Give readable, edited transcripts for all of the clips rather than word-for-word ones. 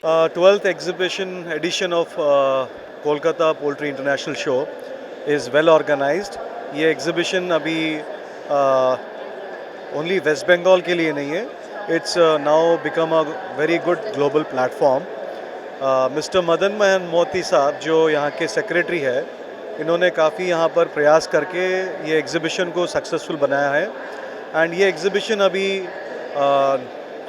12th exhibition edition of Kolkata Poultry International Show is well organized. ये exhibition अभी only West Bengal के लिए नहीं है. It's now become a very good global platform. Mister Madan Mohan मोती साहब जो यहाँ के सेक्रेटरी है, इन्होंने काफ़ी यहाँ पर प्रयास करके ये एग्ज़िबिशन को सक्सेसफुल बनाया है. एंड ये एग्ज़िबिशन अभी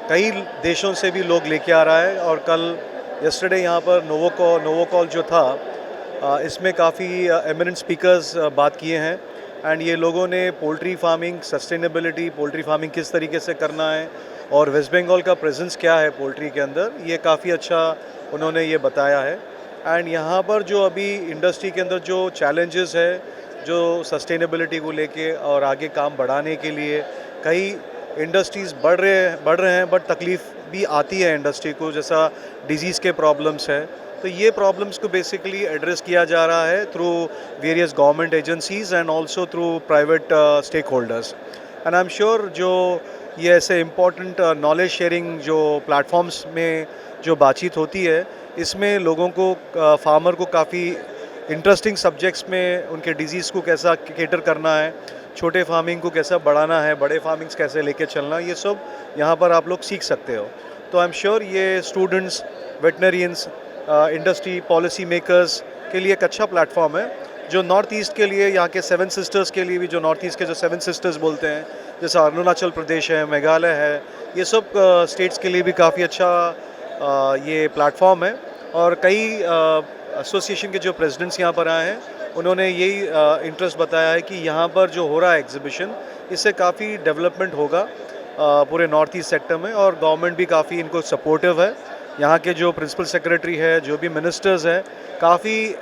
कई देशों से भी लोग लेके आ रहा है. और कल यस्टरडे यहाँ पर नोवोकॉल जो था, इसमें काफ़ी एमिनेंट स्पीकर्स बात किए हैं. एंड ये लोगों ने poultry farming, sustainability, poultry farming किस तरीके से करना है और वेस्ट बंगाल का प्रेजेंस क्या है पोल्ट्री के अंदर, ये काफ़ी अच्छा उन्होंने ये बताया है. एंड यहाँ पर जो अभी इंडस्ट्री के अंदर जो चैलेंजेस है, जो सस्टेनेबिलिटी को लेके और आगे काम बढ़ाने के लिए, कई इंडस्ट्रीज़ बढ़ रहे हैं, बट तकलीफ़ भी आती है इंडस्ट्री को, जैसा डिजीज़ के प्रॉब्लम्स है. तो ये प्रॉब्लम्स को बेसिकली एड्रेस किया जा रहा है through various government agencies and also through private stakeholders. And I am sure जो ये ऐसे इम्पॉर्टेंट नॉलेज शेयरिंग जो प्लेटफॉर्म्स में जो बातचीत होती है, इसमें लोगों को, फार्मर को काफ़ी इंटरेस्टिंग सब्जेक्ट्स में उनके डिजीज़ को कैसा केटर करना है, छोटे फार्मिंग को कैसा बढ़ाना है, बड़े फार्मिंग्स कैसे लेके चलना, ये सब यहाँ पर आप लोग सीख सकते हो. तो आई एम श्योर ये students, veterinarians, industry, policy makers के लिए एक अच्छा प्लेटफॉर्म है. जो नॉर्थ ईस्ट के लिए, यहाँ के 7 सिस्टर्स के लिए भी, जो नॉर्थ ईस्ट के जो 7 सिस्टर्स बोलते हैं, जैसा अरुणाचल प्रदेश है, मेघालय है, ये सब स्टेट्स के लिए भी काफ़ी अच्छा ये प्लेटफॉर्म है. और कई एसोसिएशन के जो प्रेसिडेंट्स यहाँ पर आए हैं, उन्होंने यही इंटरेस्ट बताया है कि यहाँ पर जो हो रहा है एग्जीबिशन, इससे काफ़ी डेवलपमेंट होगा पूरे नॉर्थ ईस्ट सेक्टर में. और गवर्नमेंट भी काफ़ी इनको सपोर्टिव है. यहाँ के जो प्रिंसिपल सेक्रेटरी है, जो भी मिनिस्टर्स हैं, काफ़ी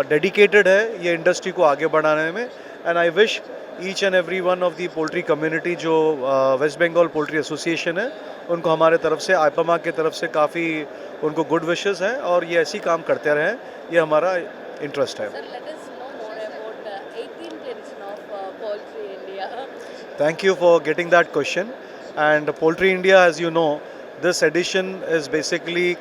डेडिकेटेड है ये इंडस्ट्री को आगे बढ़ाने में. And I wish each and every one of the poultry community, जो वेस्ट बंगाल पोल्ट्री एसोसिएशन है, उनको हमारे तरफ से, आईपमा की तरफ से काफ़ी उनको गुड विशेस हैं और ये ऐसी काम करते रहें, ये हमारा इंटरेस्ट है. Thank you for getting that question. And Poultry India, as you know, this edition is basically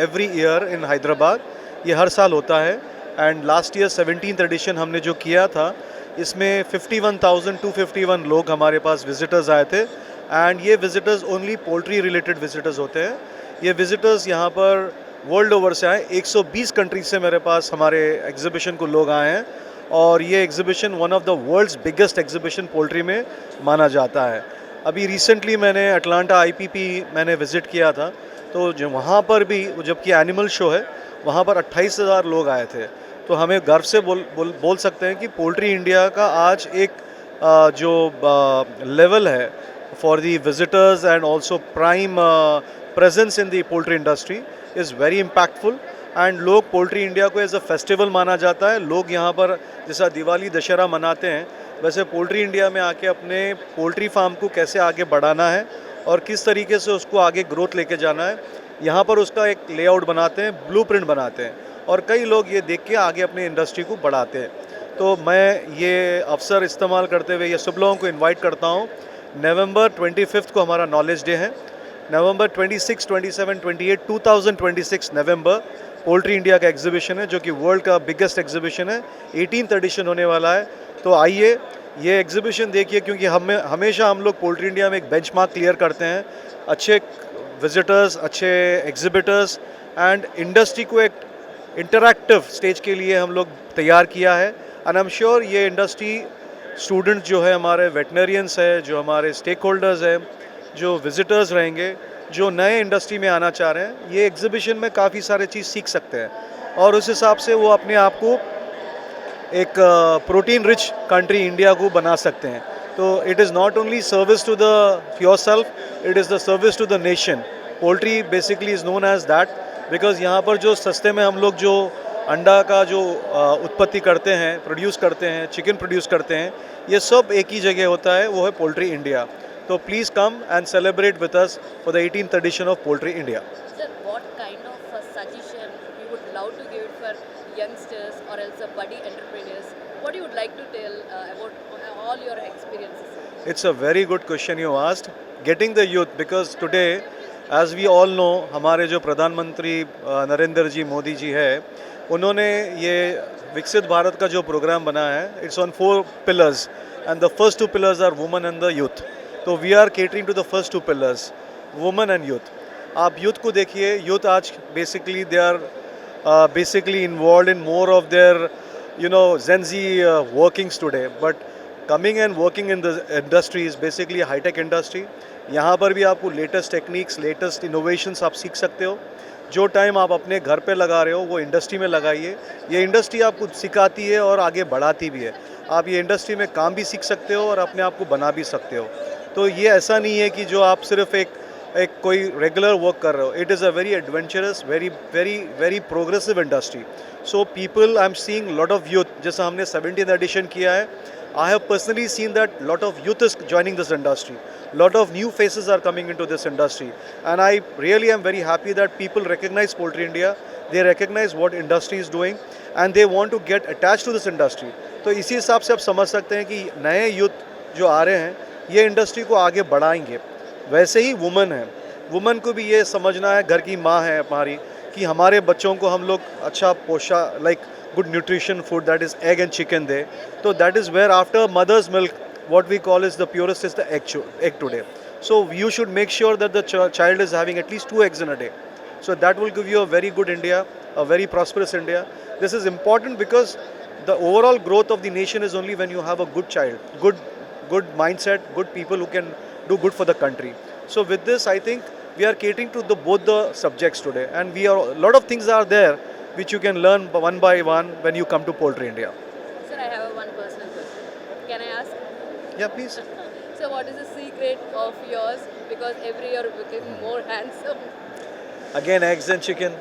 every year in Hyderabad. ये हर साल होता है. And last year 17th addition हमने जो किया था, इसमें 51,251 लोग हमारे पास विजिटर्स आए थे. एंड ये visitors only poultry related visitors होते हैं. ये विजिटर्स यहाँ पर वर्ल्ड ओवर से आए, 120 कंट्रीज से मेरे पास हमारे एग्जीबिशन को लोग आए हैं. और ये exhibition one of the world's biggest exhibition poultry में माना जाता है. अभी रिसेंटली मैंने अटलांटा आईपीपी मैंने विज़िट किया था, तो जो वहाँ पर भी, जबकि एनिमल शो है, वहाँ पर 28,000 लोग आए थे. तो हमें गर्व से बोल सकते हैं कि पोल्ट्री इंडिया का आज एक जो लेवल है for the visitors and also prime presence in the poultry industry is very impactful. And लोग पोल्ट्री इंडिया को एज अ फेस्टिवल माना जाता है. लोग यहाँ पर जैसा दिवाली, दशहरा मनाते हैं, वैसे पोल्ट्री इंडिया में आके अपने पोल्ट्री फार्म को कैसे आगे बढ़ाना है और किस तरीके से उसको आगे ग्रोथ लेके जाना है, यहाँ पर उसका एक लेआउट बनाते हैं, ब्लूप्रिंट बनाते हैं. और कई लोग ये देख के आगे अपनी इंडस्ट्री को बढ़ाते हैं. तो मैं ये अवसर इस्तेमाल करते हुए ये सब लोगों को इन्वाइट करता हूँ. नवंबर 25 को हमारा नॉलेज डे है. नवंबर 26, 27, 28, 2026 नवंबर पोल्ट्री इंडिया का एग्जीबिशन है, जो कि वर्ल्ड का बिगेस्ट एग्जीबिशन है. 18th एडिशन होने वाला है. तो आइए ये एग्जीबिशन देखिए, क्योंकि हमेशा हम लोग पोल्ट्री इंडिया में एक बेंचमार्क क्लियर करते हैं. अच्छे विजिटर्स, अच्छे एग्जिबिटर्स एंड इंडस्ट्री को एक इंटरैक्टिव स्टेज के लिए हम लोग तैयार किया है. एंड आई एम श्योर ये इंडस्ट्री स्टूडेंट जो है, हमारे वेटनरियंस है, जो हमारे स्टेक होल्डर्स हैं, जो विजिटर्स रहेंगे, जो नए इंडस्ट्री में आना चाह रहे हैं, ये एग्जीबिशन में काफ़ी सारे चीज़ सीख सकते हैं. और उस हिसाब से वो अपने आप को एक प्रोटीन रिच कंट्री इंडिया को बना सकते हैं. तो it is not only service to the yourself, it is the service to the nation. Poultry basically is known as that, because यहाँ पर जो सस्ते में हम लोग जो अंडा का जो उत्पत्ति करते हैं, प्रोड्यूस करते हैं, चिकन प्रोड्यूस करते हैं, ये सब एक ही जगह होता है, वो है poultry India. So please come and celebrate with us for the 18th edition of Poultry India. Sir, what kind of suggestion you would love to give for youngsters or else budding entrepreneurs? What you would like to tell about all your experiences? It's a very good question you asked. Getting the youth, because today as we all know, हमारे जो प्रधानमंत्री नरेंद्र जी मोदी जी है, उन्होंने ये विकसित भारत का जो programme बनाया है, it's on 4 pillars and the first 2 pillars are women and the youth. तो we are catering to the first 2 pillars, women and youth. आप यूथ को देखिए, यूथ आज basically they are basically involved in more of their, Gen Z workings today. But coming and working in the industry is basically a high-tech industry. यहाँ पर भी आपको latest techniques, latest innovations आप सीख सकते हो. जो टाइम आप अपने घर पे लगा रहे हो वो इंडस्ट्री में लगाइए. ये इंडस्ट्री आपको सिखाती है और आगे बढ़ाती भी है. आप ये इंडस्ट्री में काम भी सीख सकते हो और अपने आप को बना भी सकते हो. तो ये ऐसा नहीं है कि जो आप सिर्फ एक कोई रेगुलर वर्क कर रहे हो. It is a very adventurous, very very very progressive industry. So people, I am seeing lot of youth. जैसा हमने 17th एडिशन किया है, I have personally seen that lot of youth is joining this industry. Lot of new faces are coming into this industry. And I really am very happy that people recognize Poultry India. They recognize what industry is doing and they want to get attached to this industry. तो इसी हिसाब से आप समझ सकते हैं कि नए यूथ जो आ रहे हैं, ये इंडस्ट्री को आगे बढ़ाएंगे. वैसे ही वुमेन है, वुमेन को भी ये समझना है, घर की माँ है हमारी, कि हमारे बच्चों को हम लोग अच्छा like good nutrition food, that is egg and chicken there. So that is where after mother's milk, what we call is the purest is the egg today. So you should make sure that the child is having at least 2 eggs in a day. So that will give you a very good India, a very prosperous India. This is important because the overall growth of the nation is only when you have a good child, good mindset, good people who can do good for the country. So with this, I think we are catering to both the subjects today, and a lot of things are there which you can learn one by one when you come to Poultry India. Sir, I have one personal question. Can I ask? Yeah, please. So what is the secret of yours? Because every year you're becoming more handsome. Again, eggs and chicken.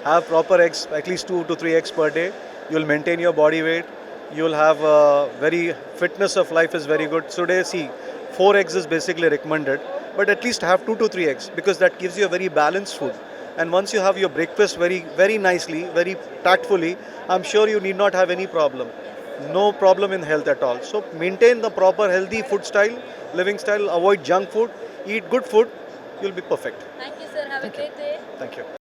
Have proper eggs, at least 2 to 3 eggs per day. You'll maintain your body weight. You'll have very fitness of life is very good. Today, see, 4 eggs is basically recommended, but at least have 2 to 3 eggs because that gives you a very balanced food. And once you have your breakfast very, very nicely, very tactfully, I'm sure you need not have any problem. No problem in health at all. So maintain the proper healthy food style, living style, avoid junk food, eat good food, you'll be perfect. Thank you, sir. Have a great day. Thank you.